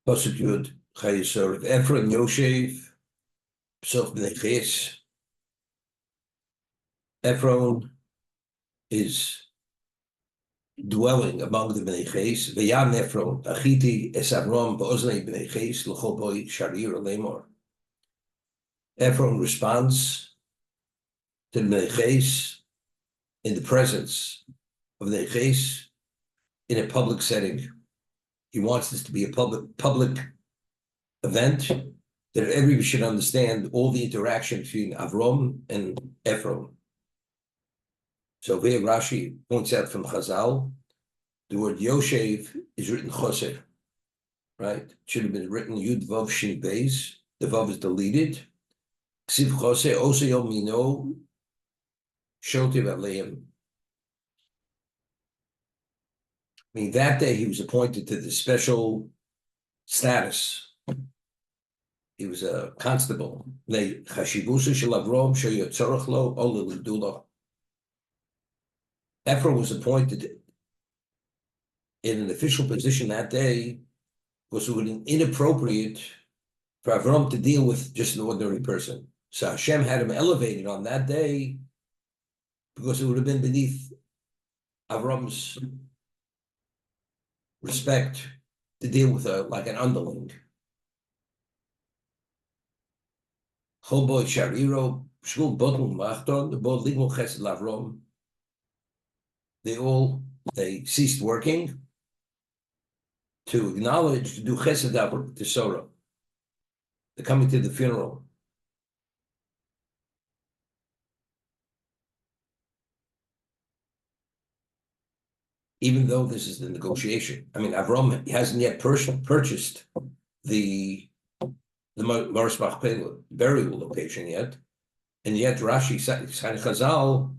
Pasuk Yud, Chayesor, Ephraim Yoshev, Psoch Bnei Cheis. Ephraim is dwelling among the Bnei Cheis. V'yam Ephraim, Achiti es Avraham ba'oznei Bnei Cheis, l'chol boi sharir lemor. Ephraim responds to the Bnei Cheis in the presence of the Bnei Cheis in a public setting. He wants this to be a public event that everybody should understand all the interaction between Avram and Ephraim. So here Rashi points out from Chazal, the word Yoshev is written chesed, right? It should have been written Yud Vav Shin Beis. The Vav is deleted. Ksiv chesed also yom mino shotiv aleim. I mean, that day he was appointed to the special status. He was a constable. Ephraim was appointed in an official position that day because it would be inappropriate for Avraham to deal with just an ordinary person. So Hashem had him elevated on that day because it would have been beneath Avram's respect to deal with like an underling. They ceased working to acknowledge, to do chesed to Sarah. They're coming to the funeral. Even though this is the negotiation. I mean, Avraham hasn't yet purchased the Morris Machpelah burial location yet, and yet Rashi said Chazal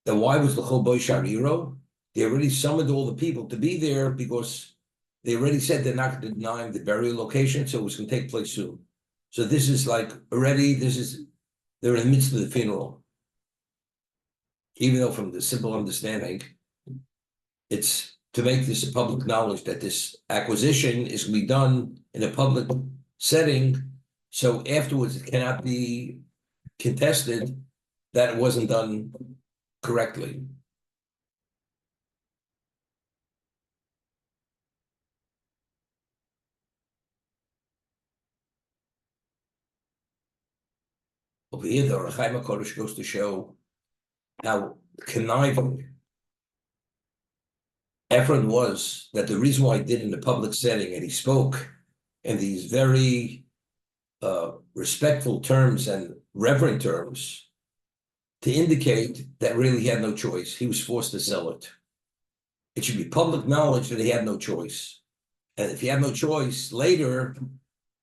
that why was the Chol Boy Shariro? They already summoned all the people to be there because they already said they're not going to deny the burial location, so it was going to take place soon. So this is like already. They're in the midst of the funeral, even though from the simple understanding, it's to make this a public knowledge that this acquisition is going to be done in a public setting, so afterwards it cannot be contested that it wasn't done correctly. Over here, the Rechaim HaKodesh goes to show how conniving Ephraim was, that the reason why he did it in a public setting and he spoke in these very respectful terms and reverent terms to indicate that really he had no choice. He was forced to sell it. It should be public knowledge that he had no choice. And if he had no choice, later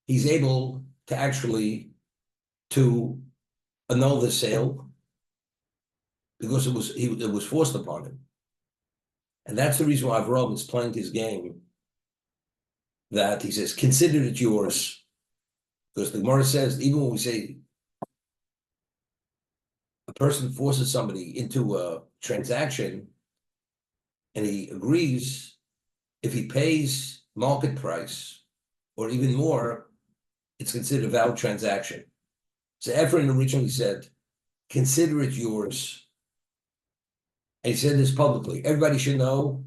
he's able to actually to annul the sale because it was forced upon him. And that's the reason why Avraham is playing his game, that he says, consider it yours. Because the Gemara says, even when we say a person forces somebody into a transaction and he agrees, if he pays market price or even more, it's considered a valid transaction. So Ephraim originally said, consider it yours. And he said this publicly. Everybody should know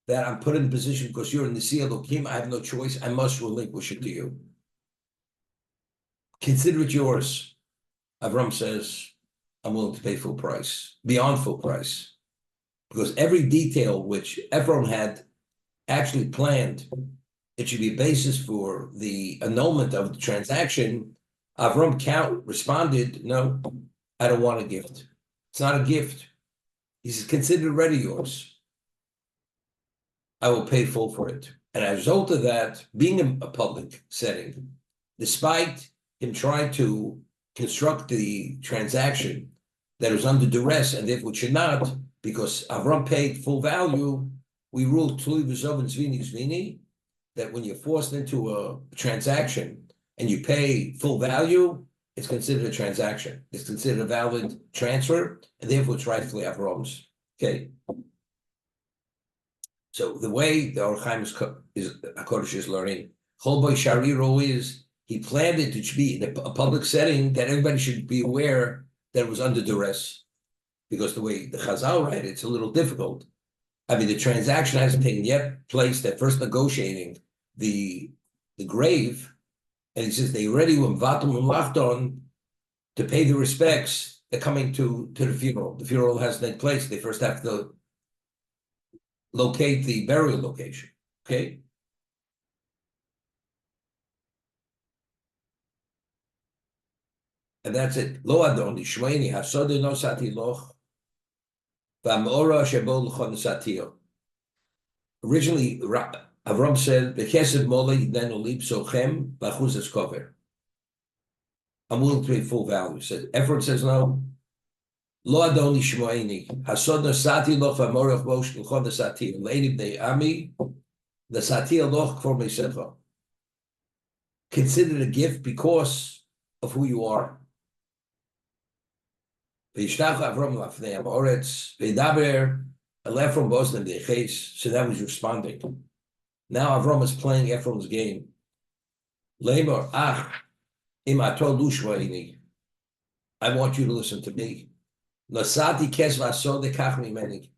that I'm put in a position because you're in the Siyah Elokim, I have no choice. I must relinquish it to you. Consider it yours. Avram says, I'm willing to pay full price, beyond full price. Because every detail which Ephraim had actually planned, it should be a basis for the annulment of the transaction. Avram responded, no, I don't want a gift. It's not a gift. He says, consider it already yours. I will pay full for it. And as a result of that, being a public setting, despite him trying to construct the transaction that was under duress and therefore should not, because Avram paid full value, we ruled Tuli V'Zov and Zvini Zvini, that when you're forced into a transaction and you pay full value, it's considered a transaction. It's considered a valid transfer, and therefore it's rightfully Avram's. Okay. So the way the Avraham HaKodesh is learning Cholboy Shariro is he planned it to be in a public setting that everybody should be aware that it was under duress. Because the way the Chazal write it, it's a little difficult. I mean, the transaction hasn't taken yet place. They're first negotiating the grave, and he says they already were vatum to pay the respects. They're coming to the funeral. The funeral hasn't taken place. They first have to locate the burial location. Okay. And that's it. Lo adoni shmeini hasodi no sati loch v'amora shebol l'chon. Originally, Avraham said, "The chesed molei then olib sochem b'achuzes kover." I'm willing to pay full value. Said Ephron says no. Lo adoni shmoini hasod nosati loch v'amora bosh l'chon nesati leidim de ami nesati loch kfor meisecha. Considered a gift because of who you are. V'yishtach Avraham lafnei amoretz v'daber Ephron was Bnei Cheis, so that was responding. Now Avraham is playing Ephron's game. Lemor im atol ushvaini. I want you to listen to me. Nosati kes v'asod lekach mimeni.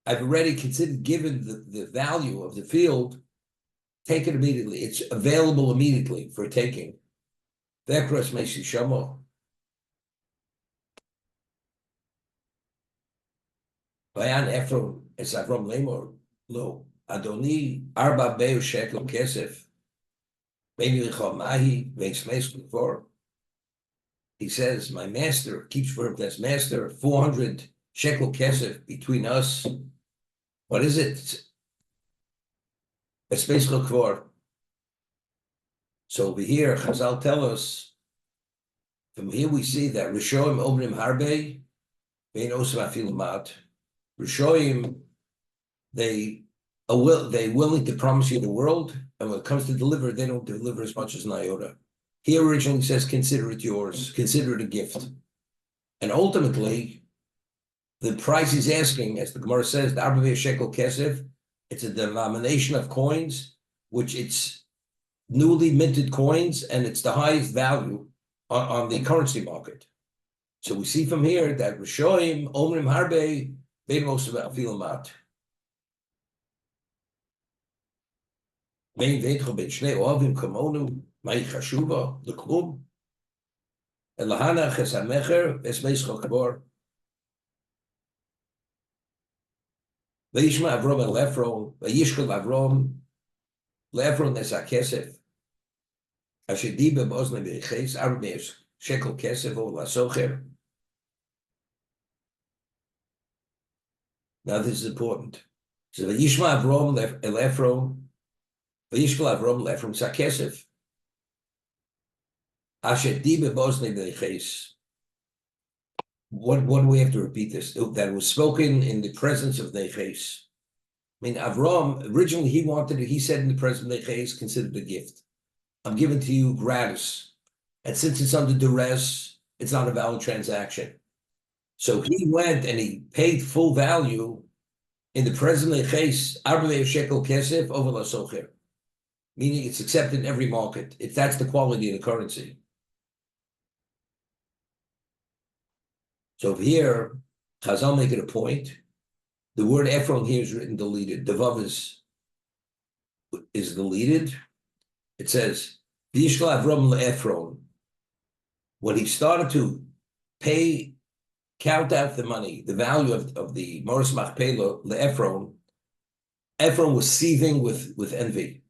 I've already considered, given the value of the field, take it immediately. It's available immediately for taking. Vekros meisi shamo. Bayan Ephron es Avraham lemor lo Adoni arba beu shekel kesef maybe mahi for. He says, my master keeps for him as master 400 shekel kesef between us. What is it? It's basically for. So over here, Chazal tell us. From here we see that Rishoim Omrim Harbe Vein Osam Afilumat. Rishoim, they're willing to promise you the world, and when it comes to deliver, they don't deliver as much as an iota. He originally says, consider it yours, consider it a gift. And ultimately, the price he's asking, as the Gemara says, the Arba Shekel Kesef, it's a denomination of coins, which it's newly minted coins, and it's the highest value on the currency market. So we see from here that Rishoim, Omrim Harbe, they most of it feel mat. Main veitcho ben shnei ovim kamonum mai chashuva l'klum elahana chesamecher es meischo kabor veishma Avrom el Ephron vayishkel Avrom leEphron es hakesef asher dibe b'ozne Bnei Cheis arba shekel kesef o lasocher. Now this is important. So Vayishma Avrom el Ephron, Vayishkel Avrom el Ephron sakesef. Asher dibe b'ozne Bnei Cheis. What do we have to repeat this? That was spoken in the presence of Bnei Cheis. I mean, Avram originally he said in the presence of Bnei Cheis, considered a gift. I'm giving to you gratis, and since it's under duress, it's not a valid transaction. So he went and he paid full value in the present Bnei Cheis, arba shekel kesef over lasocher, meaning it's accepted in every market. If that's the quality of the currency. So over here, Chazal make it a point. The word Ephron here is written deleted. The vav is deleted. It says, V'yishkel Avrom leEphron. When he started to count out the money, the value of the Moris Machpelah, leEphron, Ephron was seething with envy.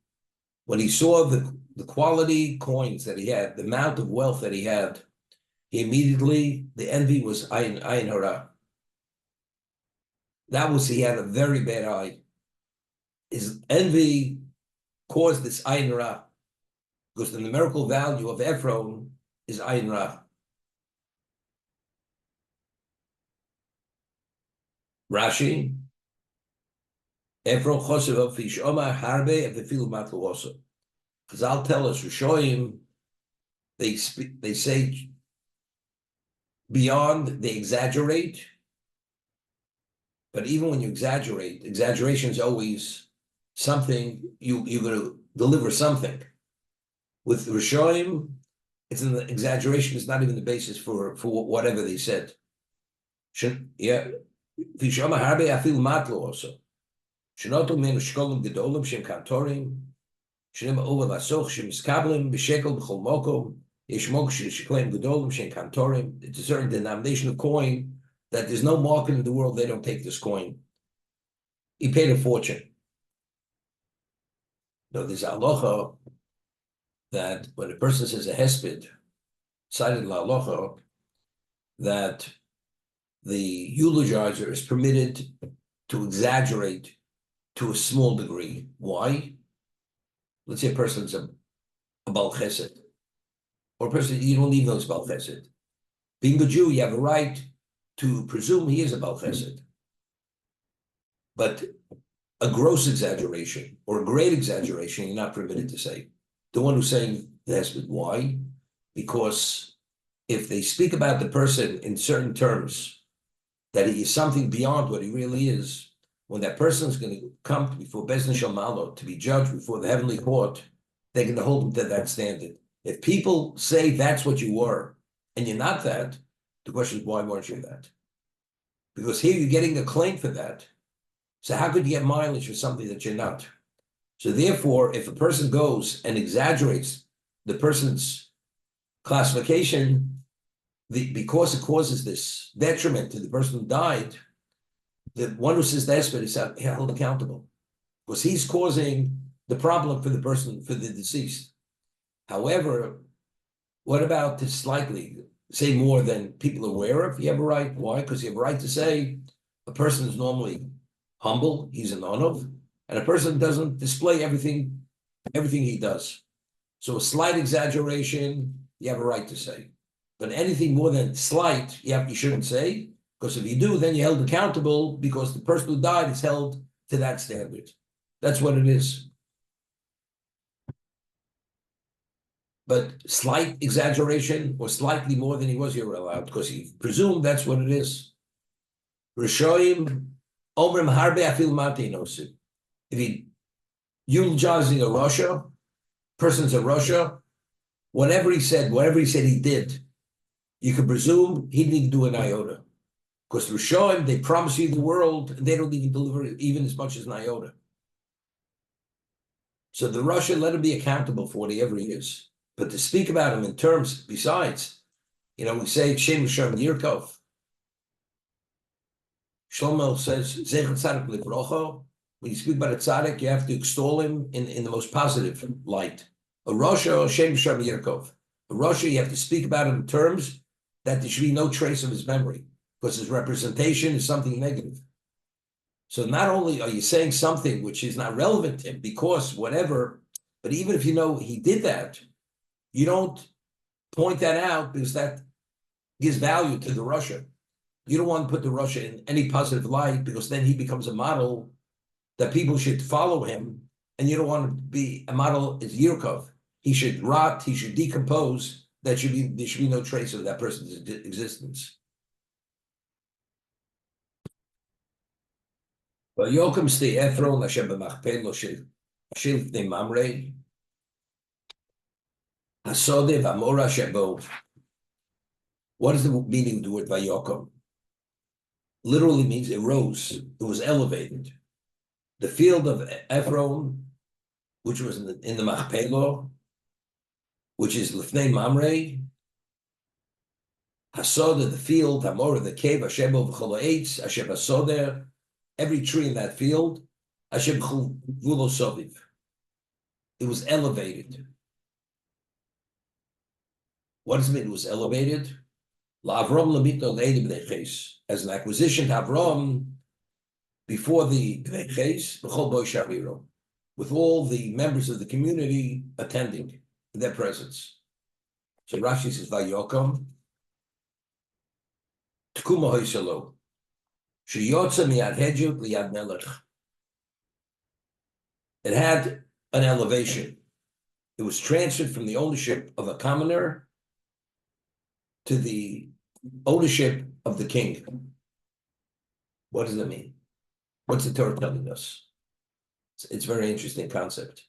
When he saw the quality coins that he had, the amount of wealth that he had, he immediately, the envy was ayin hara. He had a very bad eye. His envy caused this ayin hara, because the numerical value of Ephron is ayin hara. Rashi, Ephron chosev fish omar harbe of the field matlu also. Chazal tell us Rishoim, they say beyond, they exaggerate. But even when you exaggerate, exaggeration is always something you're going to deliver something. With Rishonim, it's an exaggeration. It's not even the basis for whatever they said. Yeah, Vishama Harbe Afil Matlo also. Shenotu Menu Shkolim Gedolim Shem Kantorim. Shenim Over Lasoch Shem Skablim Bishekel B'chol Mokom. Yeshmok Shekleim Gedolim Shem Kantorim. It's a certain denomination of coin that there's no market in the world. They don't take this coin. He paid a fortune. No, there's halacha that when a person says a hesped, cited la halacha, that the eulogizer is permitted to exaggerate to a small degree. Why? Let's say a person's a bal chesed, or a person you don't even know is bal chesed. Being a Jew, you have a right to presume he is a bal chesed. But a gross exaggeration or a great exaggeration, you're not permitted to say. The one who's saying this, but why? Because if they speak about the person in certain terms, that he is something beyond what he really is, when that person is going to come before Beis Din Shel Malo to be judged before the heavenly court, they're going to hold him to that standard. If people say that's what you were, and you're not that, the question is, why weren't you that? Because here you're getting a claim for that. So how could you get mileage for something that you're not? So therefore, if a person goes and exaggerates the person's classification, because it causes this detriment to the person who died, the one who says the hesped is held accountable because he's causing the problem for the person, for the deceased. However, what about to slightly say more than people are aware of? You have a right. Why? Because you have a right to say a person is normally humble, he's an onov, and a person doesn't display everything he does. So a slight exaggeration, you have a right to say. But anything more than slight, you shouldn't say, because if you do, then you're held accountable because the person who died is held to that standard. That's what it is. But slight exaggeration or slightly more than he was, you're allowed because he presumed that's what it is. Rishoyim Omrim Harbe Afil Mati Nosim. If he eulogizing a Russia, person's a Russia, whatever he said he did, you can presume he didn't even do an iota. Because Rishoyim, they promise you the world, and they don't even deliver even as much as an iota. So the Russia, let him be accountable for whatever he is. But to speak about him in terms, besides, we say Shem Shem Yirkov. Shlomo says, Zechat Tzadik Livrocho. When you speak about a tzaddik, you have to extol him in the most positive light. A Rasha, Shem Shem Yirkov. A Rasha, you have to speak about him in terms that there should be no trace of his memory, because his representation is something negative. So not only are you saying something which is not relevant to him, because whatever, but even if you know he did that, you don't point that out because that gives value to the Russia. You don't want to put the Russia in any positive light because then he becomes a model that people should follow him, and you don't want to be a model as Yirkov. He should rot, he should decompose. There should be no trace of that person's existence. Well, Yochim stay Ephron Hashem b'machpelo shel Bnei Mamre Hasode v'amora shebo. What is the meaning of the word Vayokom? Literally means it rose. It was elevated. The field of Ephron, which was in the Machpelah, which is Lifnei Mamre, Hasoda, the field, Hamora, the cave, Hashebo v'chol ha'etz, Hashem Hasoder, every tree in that field, Hashem Vulo Soviv. It was elevated. What does it mean it was elevated? La'avrom lamito le'edim Bnei Cheis. As an acquisition to Avraham before the Bnei Cheis, b'chol boi shaviro, with all the members of the community attending in their presence. So Rashi says, Vayokom, Tkuma hoysalo, sheyotza miyad hedjut liyad melech. It had an elevation. It was transferred from the ownership of a commoner to the ownership of the king. What does that mean? What's the Torah telling us? It's a very interesting concept.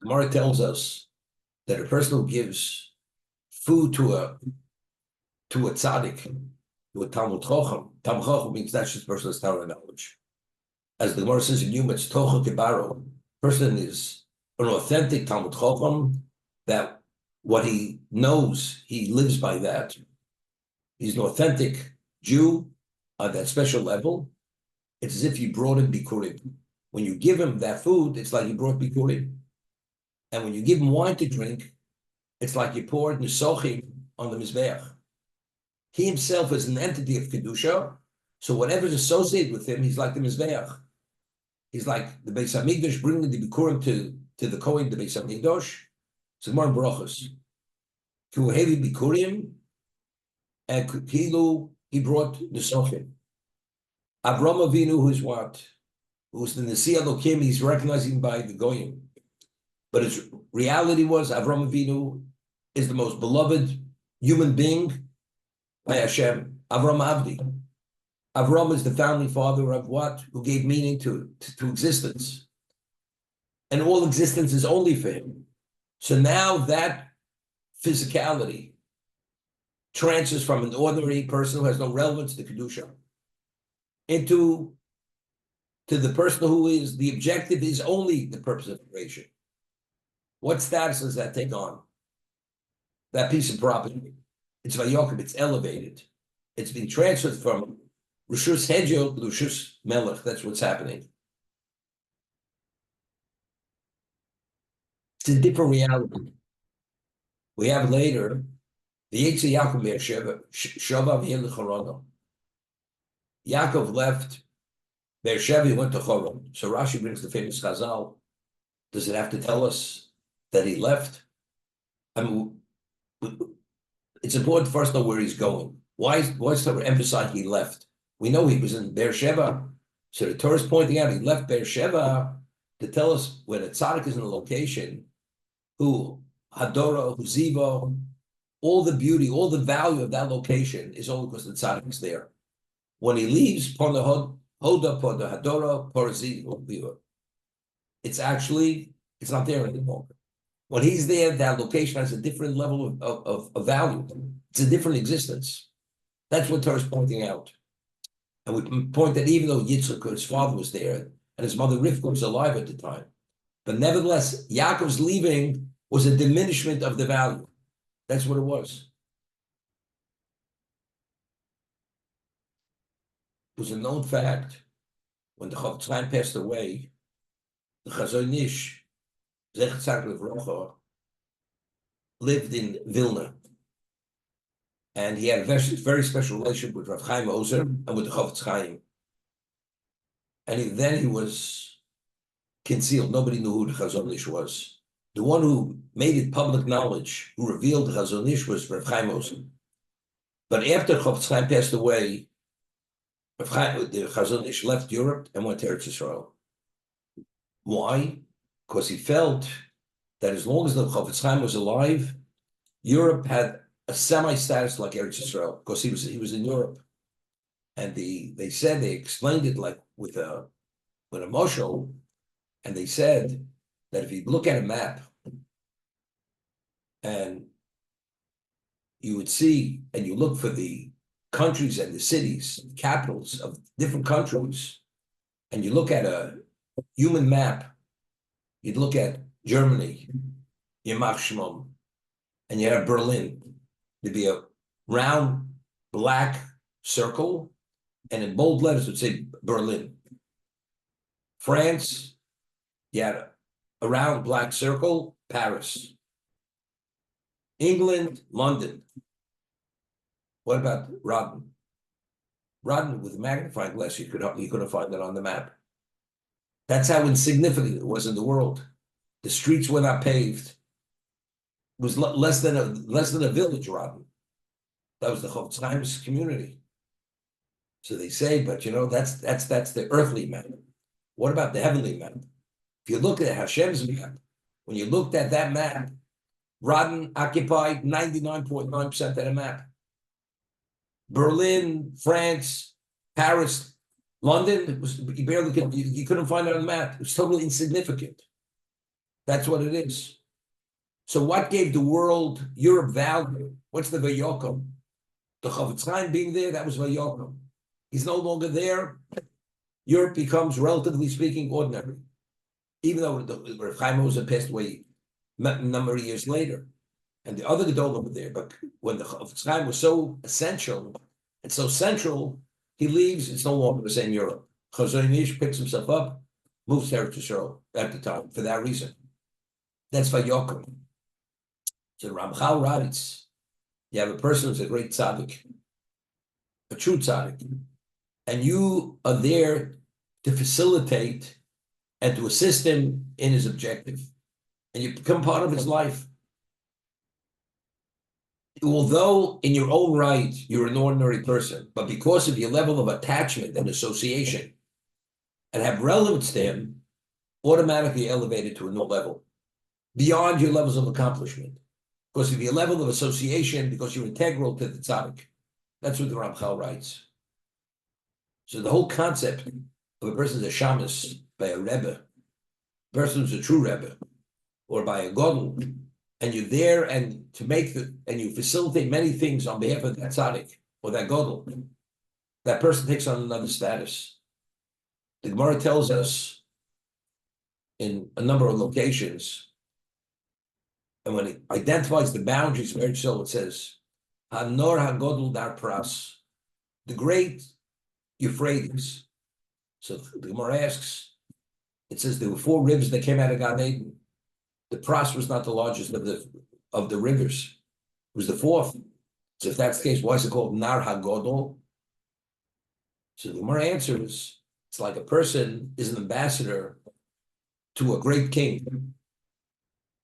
Gemara tells us that a person who gives food to a tzaddik, to a Talmud Chacham means that's just person has Torah knowledge. As the Gemara says in Yom, it's Tocha Kibaro. Person is an authentic Talmud Chacham, that what he knows, he lives by that. He's an authentic Jew on that special level. It's as if you brought him Bikurim. When you give him that food, it's like you brought Bikurim. And when you give him wine to drink, it's like you poured Nesochim on the Mizbeach. He himself is an entity of Kedusha, so whatever's associated with him, he's like the Mizbeach. He's like the Beis HaMikdash bringing the Bikurim to the Kohen, the Beis HaMikdash. So more Brachos. Kuhevi Bikurim, and Kilu, he brought Nesochim. Avraham Avinu, who's what? Who's the Nasi Elokim, he's recognizing by the Goyim. But his reality was Avraham Avinu is the most beloved human being by Hashem. Avraham Avdi. Avraham is the founding father of what? Who gave meaning to existence. And all existence is only for him. So now that physicality transfers from an ordinary person who has no relevance to Kedusha into the person who is, the objective is only the purpose of creation. What status does that take on? That piece of property. It's Vayokim, it's elevated. It's been transferred from Rishus Hedjo to Rishus Melech. That's what's happening. It's a different reality. We have later the Yetzi Yaakov Beersheva, Shova V'Yel Chorono. Yaakov left Beersheva, he went to Choron. So Rashi brings the famous Chazal. Does it have to tell us that he left? I mean, it's important for us to know where he's going. Why is Torah emphasizing he left? We know he was in Beersheva. So the Torah is pointing out he left Beersheva to tell us when a tzaddik is in a location, who Hadora, who Ziva, all the beauty, all the value of that location is only because the tzaddik is there. When he leaves, Hoda, Poda, Hadora, Porziva, it's not there anymore. When he's there, that location has a different level of value. It's a different existence. That's what Torah is pointing out. And we point that even though Yitzchak, his father, was there, and his mother Rivka was alive at the time, but nevertheless, Yaakov's leaving was a diminishment of the value. That's what it was. It was a known fact. When the Chofetz Chaim passed away, the Chazon Ish, Zechat Tzaddik Livrocha, lived in Vilna. And he had a very special relationship with Rav Chaim Ozer and with the Chofetz Chaim. And then he was concealed. Nobody knew who the Chazon Ish was. The one who made it public knowledge, who revealed the Chazon Ish, was Rav Chaim Ozer. But after Chofetz Chaim passed away, the Chazon Ish left Europe and went to Eretz Yisrael. Why? Because he felt that as long as the Chofetz Chaim was alive, Europe had a semi-status like Eretz Yisrael, because he was in Europe. And they explained it like with a moshel, and they said that if you look at a map and you would see, and you look for the countries and the cities, capitals of different countries, and you look at a human map, you'd look at Germany, Yamach Shmom, and you have Berlin. There'd be a round black circle, and in bold letters it would say Berlin. France, you had a round black circle, Paris. England, London. What about Rodden? Rodden with a magnifying glass, you couldn't find it on the map. That's how insignificant it was in the world. The streets were not paved. It was less than a village, Rodden. That was the Chofetz Chaim's community. So they say, but that's the earthly map. What about the heavenly map? If you look at Hashem's map, when you looked at that map, Rodden occupied 99.9% of the map. Berlin, France, Paris, London, you couldn't find it on the map. It was totally insignificant. That's what it is. So what gave the world Europe value? What's the Vayokom? The Chofetz Chaim being there, that was Vayokom. He's no longer there. Europe becomes, relatively speaking, ordinary. Even though the Rav Chaim Ozer passed away a number of years later, and the other Gedolim were there. But when the Chofetz Chaim was so essential and so central, he leaves. It's no longer the same Europe. Chazal Imeinu picks himself up, moves to Eretz Yisrael at the time for that reason. That's Vayokom. So Ramchal writes, you have a person who's a great tzaddik, a true tzaddik, and you are there to facilitate and to assist him in his objective, and you become part of his life. Although in your own right, you're an ordinary person, but because of your level of attachment and association and have relevance to him, automatically elevated to a new level, beyond your levels of accomplishment. Because of your level of association, because you're integral to the tzaddik. That's what the Ramchal writes. So the whole concept of a person as a shamus by a rebbe, a person who's a true rebbe, or by a gadol, and you're there and to make and you facilitate many things on behalf of that tzaddik or that gadol, that person takes on another status. The Gemara tells us in a number of locations, and when it identifies the boundaries of Eretz Yisrael, it says, "Hanor hagodol dar pras," the great Euphrates. So the Gemara asks, it says there were 4 rivers that came out of Gan Eden. The pras was not the largest of the rivers; it was the 4th. So if that's the case, why is it called Nar Hagodol? So the Gemara answers, it's like a person is an ambassador to a great king.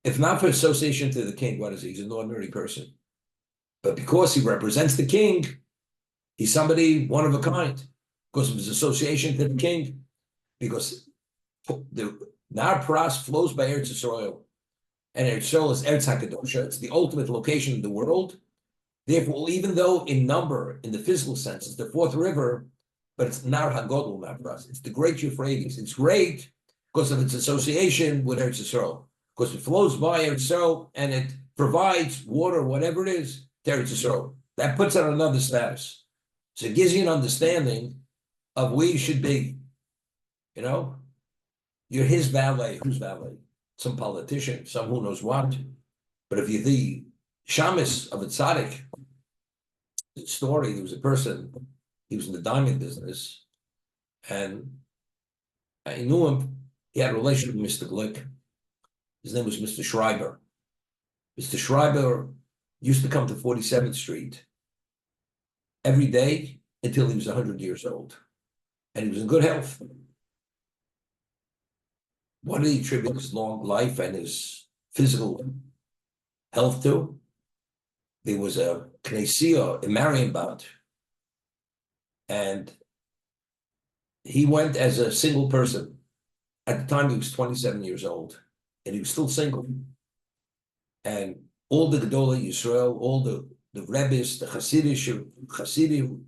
If not for association to the king, what is he? He's an ordinary person. But because he represents the king, he's somebody one of a kind. Because of his association to the king. Because the Nar Pras flows by Eretz Yisrael. And Eretz Yisrael is Eretz HaKadosha. It's the ultimate location in the world. Therefore, even though in number, in the physical sense, it's the 4th river, but it's Nar HaGodol, Nar Pras. It's the great Euphrates. It's great because of its association with Eretz Yisrael. Because it flows by Eretz Yisrael and it provides water, whatever it is, to Eretz Yisrael. That puts it on another status. So it gives you an understanding of where you should be. You know? You're his valet. Who's valet? Some politician, some who knows what. But if you're the shamus of a tzaddik, the story, there was a person, he was in the diamond business, and I knew him. He had a relationship with Mr. Glick. His name was Mr. Schreiber. Mr. Schreiber used to come to 47th Street every day until he was 100 years old. And he was in good health. What did he attribute his long life and his physical health to? There was a Knessia in Marienbad, and he went as a single person. At the time, he was 27 years old, and he was still single. And all the Gedolei Yisrael, all the Rebbes, the Hasidic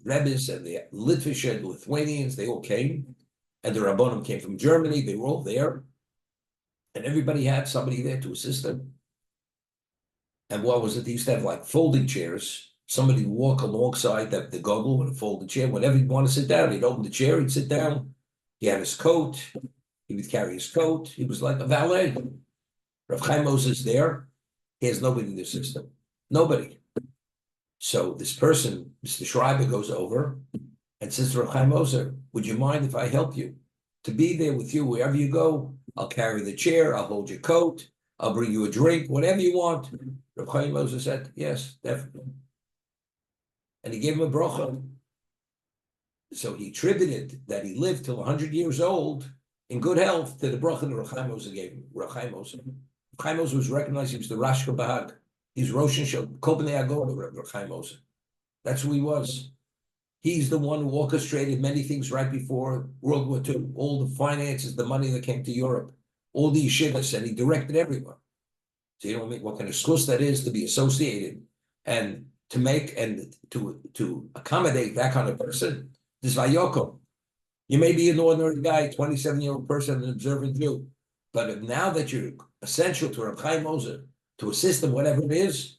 Rebbes, and the Litvish and Lithuanians, they all came. And the Rabbanim came from Germany, they were all there. And everybody had somebody there to assist them. And what was it? They used to have like folding chairs. Somebody would walk alongside the gadol with a folding chair. Whenever he'd want to sit down, he'd open the chair, he'd sit down. He had his coat. He would carry his coat. He was like a valet. Rav Chaim Moses there. He has nobody to assist him. Nobody. So this person, Mr. Schreiber, goes over and says to Rav Chaim Moses, would you mind if I help you? To be there with you wherever you go. I'll carry the chair. I'll hold your coat. I'll bring you a drink, whatever you want. Rav Chaim Moses said, yes, definitely. And he gave him a bracha. So he attributed that he lived till 100 years old in good health to the bracha that Rav Chaim Moses gave him. Rav Chaim Moses. Rav Chaim Moses was recognized. He was the Rashka Bahag. He's Rosh Hashanah, Kol Bnei Agora, Rav Chaim Moses. That's who he was. He's the one who orchestrated many things right before World War II. All the finances, the money that came to Europe, all the yeshivas, and he directed everyone. So you know what kind of schus that is to be associated and to make and to accommodate that kind of person. This vayokom. You may be an ordinary guy, 27-year-old person, an observant Jew, but now that you're essential to Rav Chaim Ozer to assist him, whatever it is,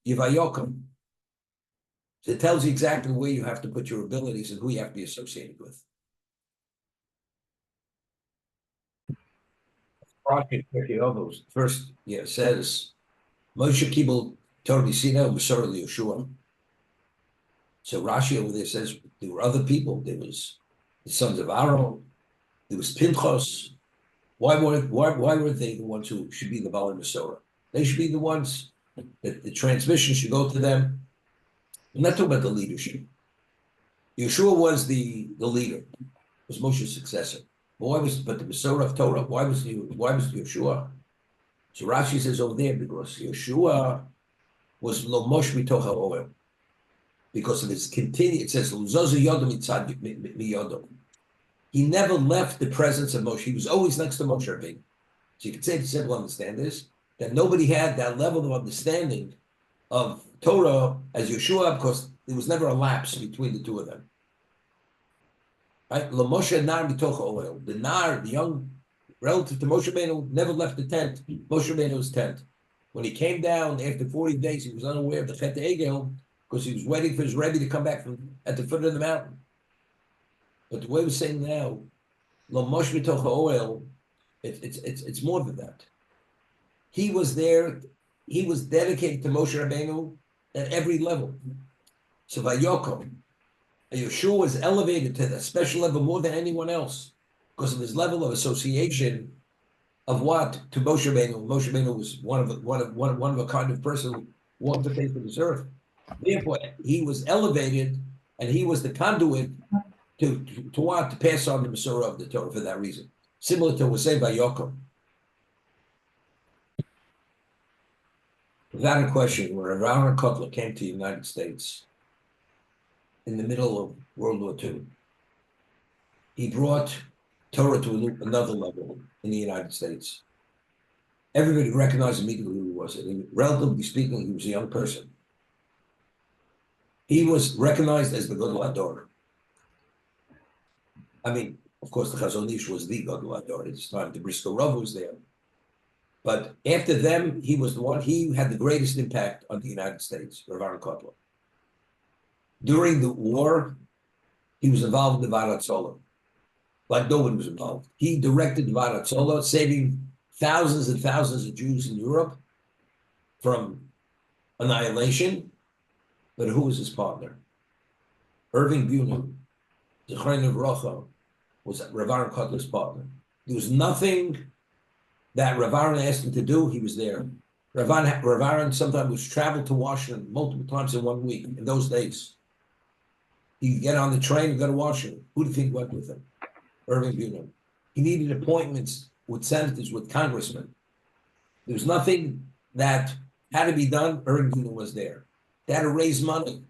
Yivayokim. So it tells you exactly where you have to put your abilities and who you have to be associated with. First, says Moshe Kibel Torah Sina Masor Yeshua. So Rashi over there says there were other people. There was the sons of Aaron. There was Pinchas. Why were they the ones who should be the Bala Masorah? They should be the ones that the transmission should go to them. I'm not talking about the leadership. Yeshua was the leader, was Moshe's successor. But the Masorah of Torah, why was Yeshua? So Rashi says over there, because Yeshua was lo mosh mitoch ha'oel. Because of his continued, it says, he never left the presence of Moshe. He was always next to Moshe Rabbeinu. So you could say the simple understand this, that nobody had that level of understanding of Torah as Yeshua, because there was never a lapse between the two of them. Right? Moshe nar mitoch ha'oel. The nar, the young, relative to Moshe Rabbeinu, never left the tent. Moshe Rabbeinu's tent. When he came down after 40 days, he was unaware of the Chet Egel, because he was waiting for his Rebbe to come back from at the foot of the mountain. But the way we're saying now, Lo Mosh Mitoch Ha'oel, it's more than that. He was there, he was dedicated to Moshe Rabbeinu at every level. So Vayokom, Yeshua was elevated to that special level more than anyone else because of his level of association of what to Moshe Rabbeinu. Moshe Rabbeinu was one of a kind of person who walked the face of this earth. Therefore, he was elevated, and he was the conduit to what? To pass on the Masorah of the Torah for that reason. Similar to what we say by Yaakov. Without a question, when Avraham Kotler came to the United States in the middle of World War II, he brought Torah to another level in the United States. Everybody recognized immediately who he was. And relatively speaking, he was a young person. He was recognized as the Gadol Hador. I mean, of course, the Chazon Ish was the Gadol Hador at this time. The Brisker Rav was there. But after them, he was the one, he had the greatest impact on the United States, Rav Aaron Kotler. During the war, he was involved in the Varat Sola. Like nobody was involved. He directed the Varat Sola, saving thousands and thousands of Jews in Europe from annihilation. But who was his partner? Irving Bunin, Zechrein Rocha, was Rav Aaron Kotler's partner. There was nothing that Rav Aaron asked him to do, he was there. Rav Aaron sometimes was traveled to Washington multiple times in 1 week in those days. He'd get on the train and go to Washington. Who do you think went with him? Irving Bunin. He needed appointments with senators, with congressmen. There was nothing that had to be done. Irving Bunin was there. They had to raise money.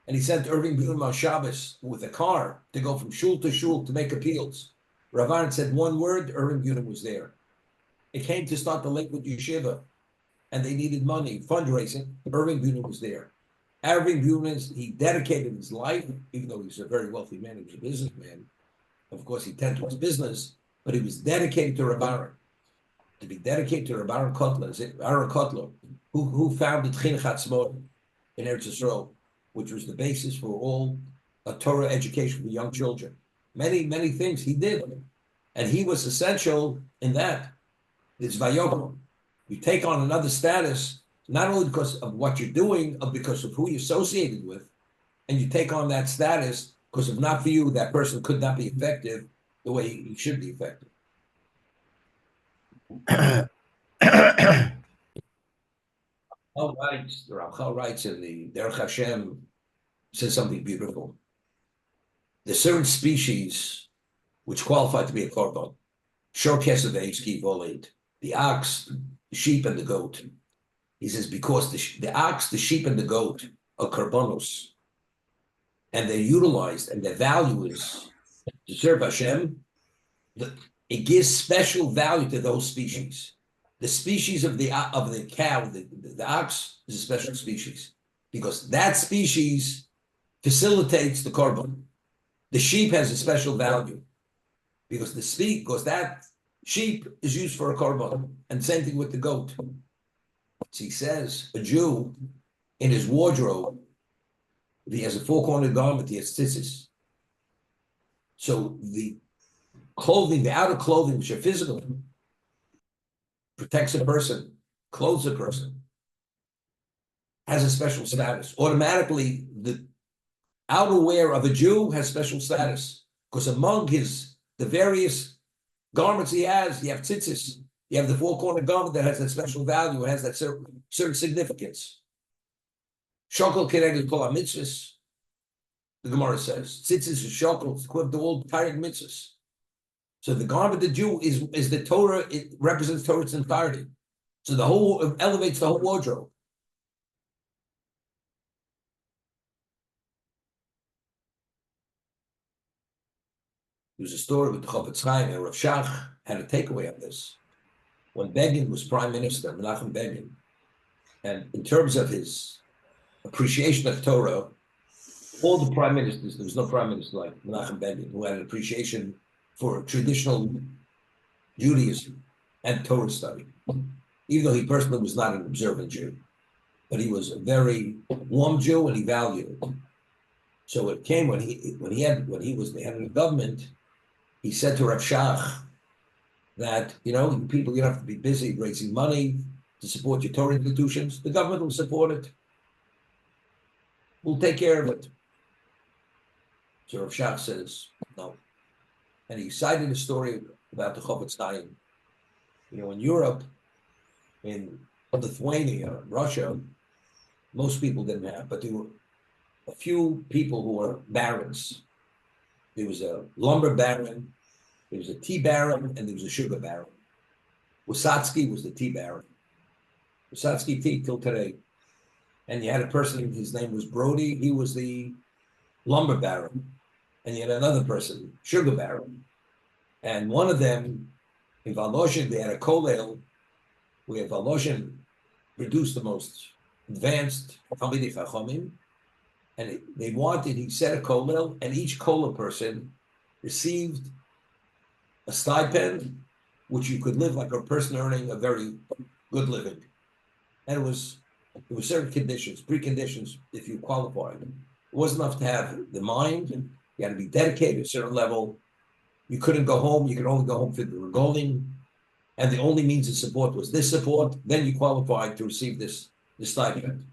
And he sent Irving Bunin on Shabbos with a car to go from shul to make appeals. Rav Aaron said one word, Irving Bunin was there. It came to start the Lakewood Yeshiva, and they needed money, fundraising. Irving Bunin was there. Irving Bunin, he dedicated his life, even though he was a very wealthy man, he was a businessman. Of course, he tended to his business, but he was dedicated to Rav Aaron. To be dedicated to Rav Aaron Kotler, who founded Chinuch Hatzmor in Eretz Yisrael, which was the basis for all a Torah education for young children. Many, many things he did. And he was essential in that. It's Vayokam. You take on another status, not only because of what you're doing, but because of who you're associated with. And you take on that status because if not for you, that person could not be effective the way he should be effective. The Ramchal writes in the Derech Hashem, says something beautiful. There's certain species which qualify to be a korban. Shor kesed ve'eski voled. The ox, the sheep, and the goat. He says because the ox, the sheep, and the goat are korbanos, and they're utilized, and their value is to serve Hashem. It gives special value to those species. The species of the cow, the ox, is a special species because that species facilitates the korban. The sheep has a special value because that Sheep is used for a korban, and same thing with the goat. So he says a Jew in his wardrobe, if he has a four-cornered garment, he has tzitzis. So the clothing, the outer clothing, which are physical, protects a person, clothes a person, has a special status. Automatically, the outerwear of a Jew has special status because among the various garments he has, you have tzitzis. You have the four-cornered garment that has that special value. It has that certain significance. Shokol keregel kol mitzvahs. The Gemara says tzitzis is shokol. It's equivalent to all tired mitzvahs. So the garment of the Jew is the Torah. It represents Torah's entirety. So the whole elevates the whole wardrobe. There was a story with the Chofetz Chaim and Rav Shach had a takeaway on this. When Begin was prime minister, Menachem Begin, and in terms of his appreciation of Torah, all the prime ministers, there was no prime minister like Menachem Begin, who had an appreciation for traditional Judaism and Torah study, even though he personally was not an observant Jew, but he was a very warm Jew and he valued it. So it came when he had the head of the government. He said to Rav Shach that, you people, you don't have to be busy raising money to support your Torah institutions. The government will support it. We'll take care of it. So Rav Shach says, no. And he cited a story about the Chofetz Chaim. In Europe, in Lithuania, Russia, most people didn't have, but there were a few people who were barons. There was a lumber baron, there was a tea baron, and there was a sugar baron. Wasatsky was the tea baron. Wasatsky tea till today. And you had a person, his name was Brody, he was the lumber baron. And you had another person, sugar baron. And one of them, in Volozhin, they had a kollel, where Volozhin produced the most advanced Talmidei Chachamim. And he set a kollel, and each kollel person received a stipend, which you could live like a person earning a very good living. And there were certain conditions, preconditions, if you qualified. It wasn't enough to have the mind. You had to be dedicated at a certain level. You couldn't go home. You could only go home for the regalim. And the only means of support was this support. Then you qualified to receive this stipend.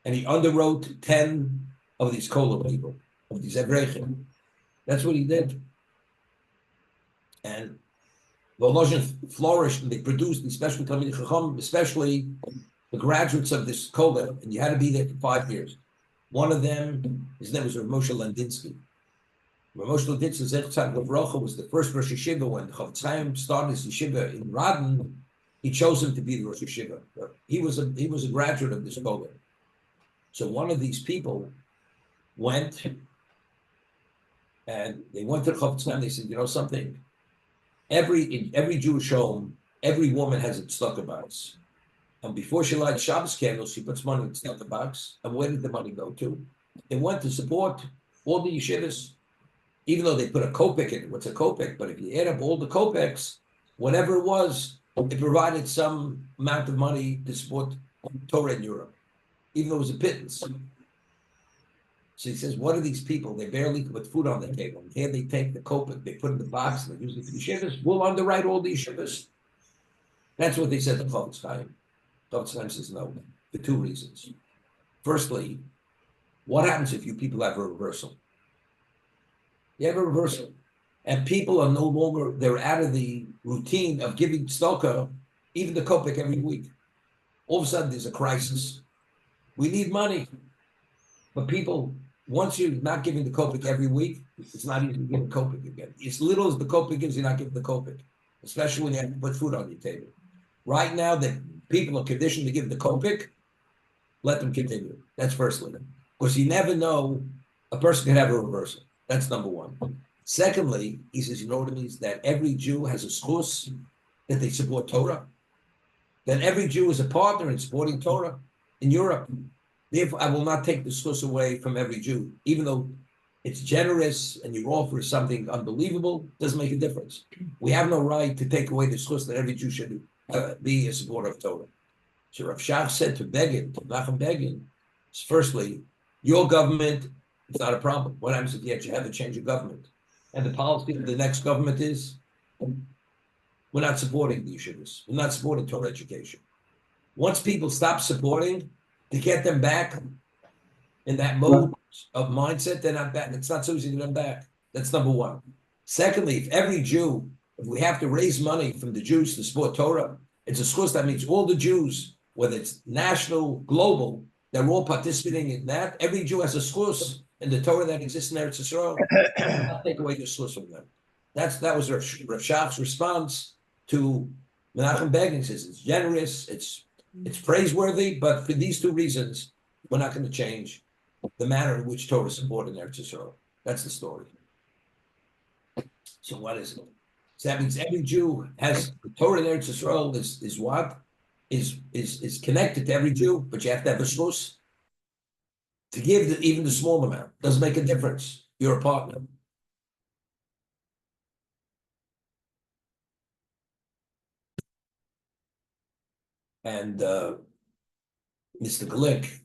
And he underwrote 10 of these kollel people, of these Avraham. That's what he did. And Volozhin flourished, and they produced these special Talmidei Chacham, especially the graduates of this kollel, and you had to be there for 5 years. One of them, his name was Rav Moshe Landinsky. Rav Moshe Landinsky, Zech Tzaddik Livrocha, was the first Rosh Yeshiva. When Chofetz Chaim started his yeshiva in Radin, he chose him to be the Rosh Yeshiva. He was a graduate of this kollel. So one of these people went, and they went to the Chofetz Chaim. They said, something? In every Jewish home, every woman has a tzedakah box. And before she lights Shabbos candles, she puts money in the tzedakah box. And where did the money go to? They went to support all the yeshivas, even though they put a kopek in it. What's a kopek? But if you add up all the kopeks, whatever it was, it provided some amount of money to support Torah in Europe, even though it was a pittance. So he says, what are these people? They barely put food on the table. And here they take the kopek, they put it in the box, and they use it for the yeshivas. We'll underwrite all the yeshivas. That's what they said to Chofetz Chaim. Chofetz Chaim says no, for 2 reasons. Firstly, what happens if you people have a reversal? You have a reversal. And people are no longer, they're out of the routine of giving tzedakah, even the kopek every week. All of a sudden, there's a crisis. We need money. But people, once you're not giving the kopek every week, it's not easy to give a kopek again. As little as the kopek is, you're not giving the kopek, especially when you have to put food on your table. Right now, that people are conditioned to give the kopek, let them continue. That's firstly. Because you never know, a person can have a reversal. That's number one. Secondly, he says, you know what it means? That every Jew has a schus, that they support Torah. That every Jew is a partner in supporting Torah in Europe. Therefore, I will not take the schus away from every Jew, even though it's generous, and you offer something unbelievable, doesn't make a difference. We have no right to take away the schus that every Jew should be a supporter of Torah. So Rav Shach said to Nachum Begin, firstly, your government is not a problem. What happens if you have to change your government? And the policy of the next government is, we're not supporting the yeshivas. We're not supporting Torah education. Once people stop supporting, to get them back in that mode of mindset, they're not back. It's not so easy to get them back. That's number one. Secondly, if we have to raise money from the Jews to support Torah, it's a schus that means all the Jews, whether it's national, global, they're all participating in that. Every Jew has a schus in the Torah that exists in Eretz Yisrael. Not take away the schus from them. That was Rav Shach's response to Menachem Begin. Says it's generous, it's praiseworthy, but for these two reasons, we're not going to change the manner in which Torah is supported in Eretz Yisrael. That's the story. So what is it? So that means every Jew has the Torah in Eretz Yisrael is what? Is connected to every Jew, but you have to have a shus to give even the small amount. Doesn't make a difference. You're a partner. And Mr. Glick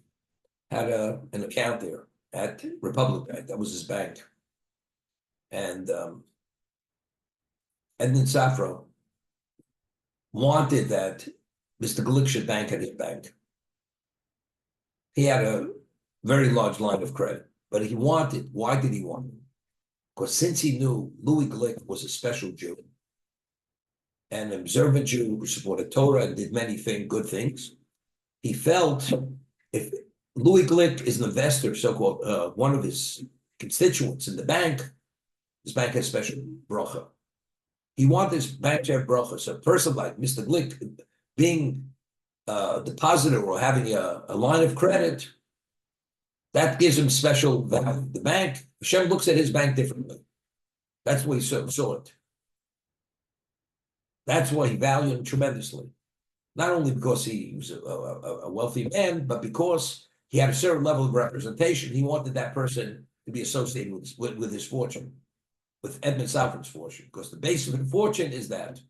had an account there at Republic Bank. That was his bank. And Edmund Safra wanted that Mr. Glick should bank at his bank. He had a very large line of credit, but why did he want it? Because since he knew Louis Glick was a special Jew, an observant Jew who supported Torah and did many good things, he felt if Louis Glick is an investor, so-called one of his constituents in the bank, his bank has special bracha. He wanted his bank to have bracha. So a person like Mr. Glick being a depositor or having a line of credit, that gives him special value. The bank, Hashem looks at his bank differently. That's the way he saw it. That's why he valued him tremendously. Not only because he was a wealthy man, but because he had a certain level of representation. He wanted that person to be associated with his fortune, with Edmund Safra's fortune, because the base of the fortune is that